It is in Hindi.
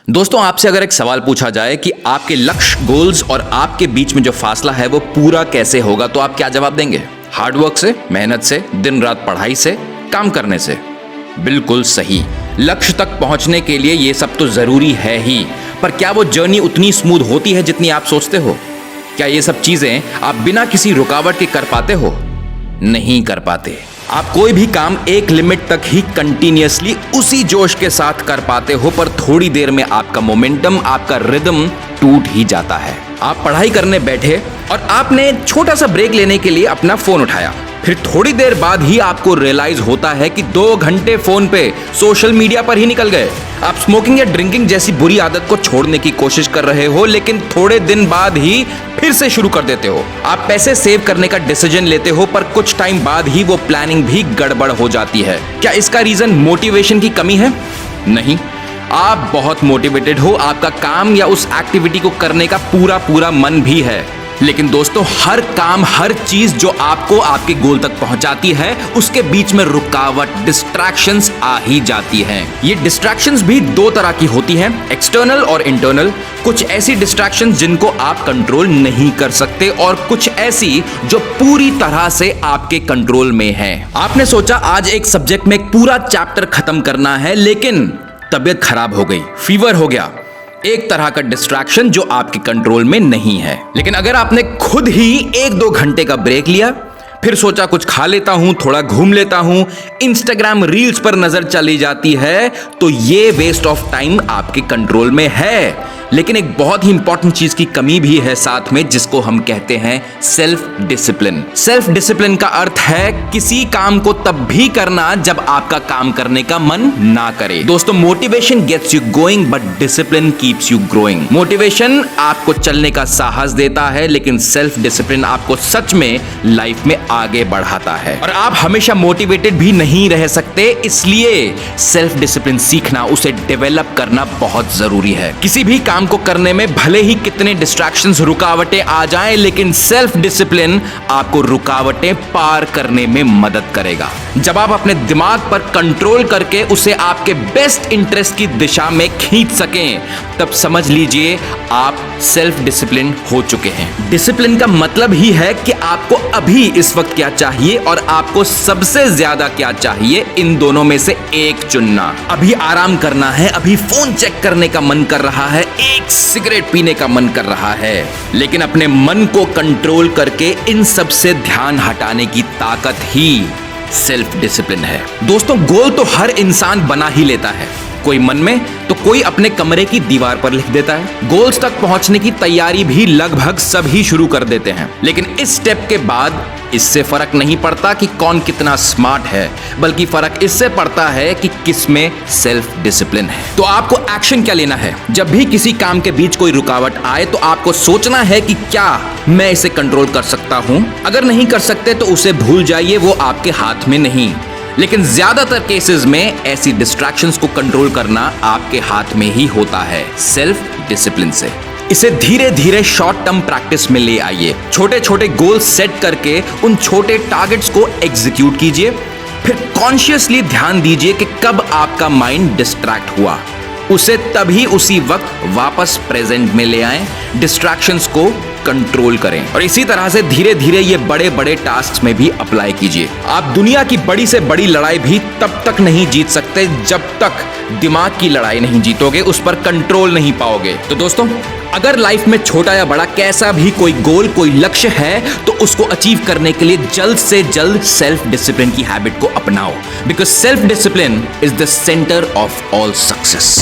दोस्तों, आपसे अगर एक सवाल पूछा जाए कि आपके लक्ष्य, गोल्स और आपके बीच में जो फासला है वो पूरा कैसे होगा, तो आप क्या जवाब देंगे? हार्डवर्क से, मेहनत से, दिन रात पढ़ाई से, काम करने से? बिल्कुल सही। लक्ष्य तक पहुंचने के लिए ये सब तो जरूरी है ही, पर क्या वो जर्नी उतनी स्मूथ होती है जितनी आप सोचते हो? क्या ये सब चीजें आप बिना किसी रुकावट के कर पाते हो? नहीं कर पाते। आप कोई भी काम एक लिमिट तक ही कंटिन्यूअसली उसी जोश के साथ कर पाते हो, पर थोड़ी देर में आपका मोमेंटम, आपका रिदम टूट ही जाता है। आप पढ़ाई करने बैठे और आपने छोटा सा ब्रेक लेने के लिए अपना फोन उठाया, फिर थोड़ी देर बाद ही आपको रियलाइज होता है कि 2 घंटे फोन पे, सोशल मीडिया पर ही निकल गए। आप स्मोकिंग या ड्रिंकिंग जैसी बुरी आदत को छोड़ने की कोशिश कर रहे हो, लेकिन थोड़े दिन बाद ही फिर से शुरू कर देते हो। आप पैसे सेव करने का डिसीजन लेते हो, पर कुछ टाइम बाद ही वो प्लानिंग भी गड़बड़ हो जाती है। क्या इसका रीजन मोटिवेशन की कमी है? नहीं, आप बहुत मोटिवेटेड हो, आपका काम या उस एक्टिविटी को करने का पूरा मन भी है, लेकिन दोस्तों, हर काम, हर चीज जो आपको आपके गोल तक पहुंचाती है, उसके बीच में रुकावट, डिस्ट्रैक्शंस आ ही जाती हैं। ये डिस्ट्रैक्शंस भी 2 तरह की होती हैं, एक्सटर्नल और इंटरनल। कुछ ऐसी डिस्ट्रैक्शंस जिनको आप कंट्रोल नहीं कर सकते, और कुछ ऐसी जो पूरी तरह से आपके कंट्रोल में है। आपने सोचा आज एक सब्जेक्ट में एक पूरा चैप्टर खत्म करना है, लेकिन तबीयत खराब हो गई, फीवर हो गया, एक तरह का डिस्ट्रैक्शन जो आपके कंट्रोल में नहीं है। लेकिन अगर आपने खुद ही 1-2 घंटे का ब्रेक लिया, फिर सोचा कुछ खा लेता हूं, थोड़ा घूम लेता हूं, इंस्टाग्राम रील्स पर नजर चली जाती है, तो ये वेस्ट ऑफ टाइम आपके कंट्रोल में है। लेकिन एक बहुत ही इंपॉर्टेंट चीज की कमी भी है साथ में, जिसको हम कहते हैं सेल्फ डिसिप्लिन। सेल्फ डिसिप्लिन का अर्थ है किसी काम को तब भी करना जब आपका काम करने का मन ना करे। दोस्तों, motivation gets you going, but discipline keeps you growing. Motivation आपको चलने का साहस देता है, लेकिन सेल्फ डिसिप्लिन आपको सच में लाइफ में आगे बढ़ाता है। और आप हमेशा मोटिवेटेड भी नहीं रह सकते, इसलिए सेल्फ डिसिप्लिन सीखना, उसे डेवलप करना बहुत जरूरी है। किसी भी काम को करने में भले ही कितने डिस्ट्रैक्शंस, रुकावटें आ जाएं, लेकिन सेल्फ डिसिप्लिन आपको रुकावटें पार करने में मदद करेगा। जब आप अपने दिमाग पर कंट्रोल करके उसे आपके बेस्ट इंटरेस्ट की दिशा में खींच सकें, तब समझ लीजिए आप सेल्फ डिसिप्लिन हो चुके हैं। डिसिप्लिन का मतलब ही है कि आपको अभी इस वक्त क्या चाहिए और आपको सबसे ज्यादा क्या चाहिए, इन दोनों में से एक चुनना। अभी आराम करना है, अभी फोन चेक करने का मन कर रहा है, एक सिगरेट पीने का मन कर रहा है, लेकिन अपने मन को कंट्रोल करके इन सब से ध्यान हटाने की ताकत ही सेल्फ डिसिप्लिन है। दोस्तों, गोल तो हर इंसान बना ही लेता है, कोई मन में तो कोई अपने कमरे की दीवार पर लिख देता है। गोल्स तक पहुंचने की तैयारी भी लगभग सभी शुरू कर देते हैं, लेकिन इस स्टेप के बाद इससे फर्क नहीं पड़ता कि कौन कितना स्मार्ट है, बल्कि फर्क इससे पड़ता है कि किस में सेल्फ डिसिप्लिन है। तो आपको एक्शन क्या लेना है? जब भी किसी काम के बीच कोई रुकावट आए, तो आपको सोचना है कि क्या मैं इसे कंट्रोल कर सकता हूं। अगर नहीं कर सकते तो उसे भूल जाइए, वो आपके हाथ में नहीं। लेकिन ज्यादातर केसेस में ऐसी डिस्ट्रैक्शंस को कंट्रोल करना आपके हाथ में ही होता है, सेल्फ डिसिप्लिन से। इसे धीरे धीरे शॉर्ट टर्म प्रैक्टिस में ले आइए। छोटे छोटे गोल सेट करके उन छोटे टारगेट्स को एग्जीक्यूट कीजिए, फिर कॉन्शियसली ध्यान दीजिए कि कब आपका माइंड डिस्ट्रैक्ट हुआ, उसे तभी उसी वक्त वापस प्रेजेंट में ले आएं, डिस्ट्रैक्शंस को कंट्रोल करें। और इसी तरह से धीरे धीरे ये बड़े बड़े टास्क में भी अप्लाई कीजिए। आप दुनिया की बड़ी से बड़ी लड़ाई भी तब तक नहीं जीत सकते जब तक दिमाग की लड़ाई नहीं जीतोगे, उस पर कंट्रोल नहीं पाओगे। तो दोस्तों, अगर लाइफ में छोटा या बड़ा कैसा भी कोई गोल, कोई लक्ष्य है, तो उसको अचीव करने के लिए जल्द से जल्द सेल्फ डिसिप्लिन की हैबिट को अपनाओ, because self discipline is the centre of all success.